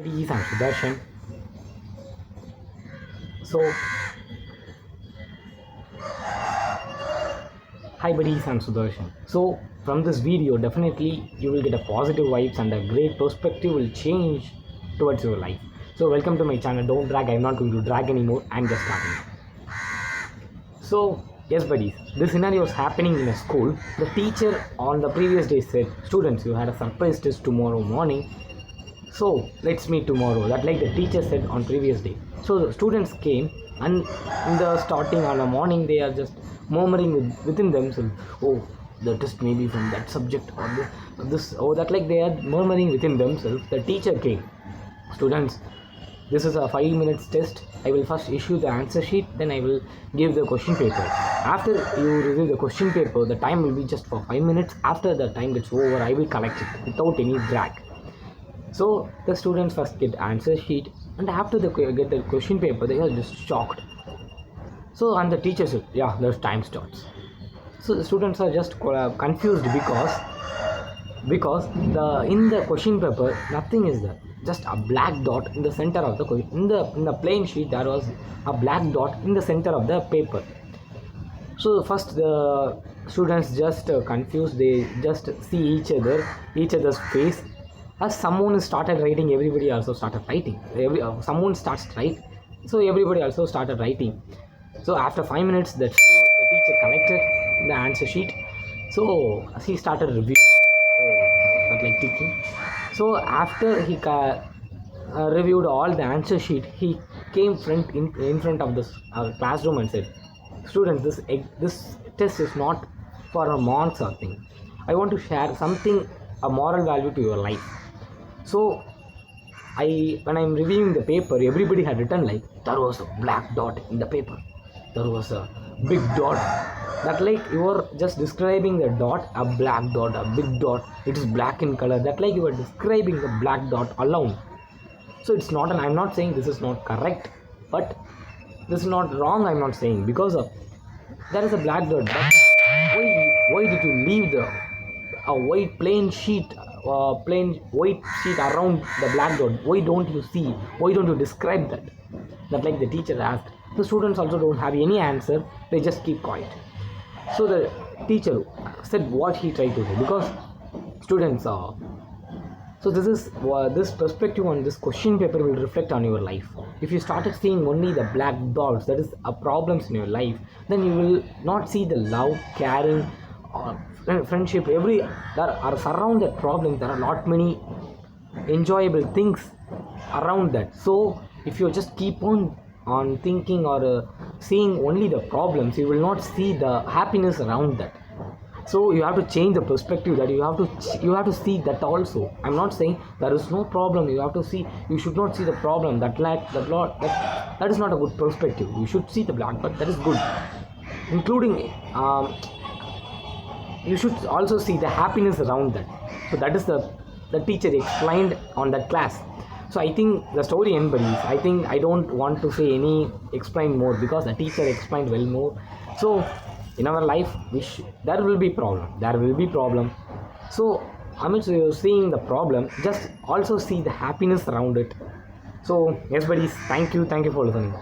Buddies, I'm Sudarshan. So, hi buddies, I'm Sudarshan. So, from this video, definitely you will get a positive vibes and a great perspective will change towards your life. So, welcome to my channel. Don't drag. I'm not going to drag anymore. I'm just starting. So, yes, buddies, this scenario is happening in a school. The teacher on the previous day said, "Students, you had a surprise test tomorrow morning. So let's meet tomorrow." That like the teacher said on previous day. So the students came, and in the starting on the morning they are just murmuring within themselves, "Oh, the test may be from that subject or this or that." Like they are murmuring within themselves. The teacher came, "Students, this is a 5 minutes test. I will first issue the answer sheet, then I will give the question paper. After you review the question paper, the time will be just for 5 minutes. After the time gets over, I will collect it without any drag." So the students first get answer sheet, and after they get the question paper, they are just shocked. So and the teacher said, "Yeah, there's time starts." So the students are just confused because the in the question paper nothing is there, just a black dot in the center of the in the plain sheet. There was a black dot in the center of the paper. So first the students just confused. They just see each other's face. As someone started writing, everybody also started writing. Someone starts write, so everybody also started writing. So after 5 minutes, the teacher collected the answer sheet. So he started reviewing. Not like ticking. So after he reviewed all the answer sheet, he came in front of this classroom and said, "Students, this test is not for a marks or thing. I want to share something, a moral value to your life." So when I'm reviewing the paper, everybody had written like there was a black dot in the paper. There was a big dot. That like you were just describing the dot, a black dot, a big dot. It is black in color. That like you were describing the black dot alone. So it's not, and I'm not saying this is not correct, but this is not wrong. I'm not saying because of there is a black dot. But why did you leave a white plain sheet? Plain white sheet around the black dot? Why don't you see? Why don't you describe that? That like the teacher asked. The students also don't have any answer. They just keep quiet. So the teacher said what he tried to say, because students are. So this is this perspective on this question paper will reflect on your life. If you started seeing only the black dots, that is problems in your life, then you will not see the love, caring, friendship. There are surrounded problems. There are not many enjoyable things around that. So if you just keep on thinking or seeing only the problems, you will not see the happiness around that. So you have to change the perspective, that you have to see that also. I'm not saying there is no problem. You have to see. You should not see the problem. That is not a good perspective. You should see the black, but that is good, including you should also see the happiness around that. So that is the teacher explained on that class. So I think the story ends, buddies. I think I don't want to say any explain more, because the teacher explained well more. So in our life there will be problem. So amidst you seeing the problem, just also see the happiness around it. So yes, buddies, thank you for listening.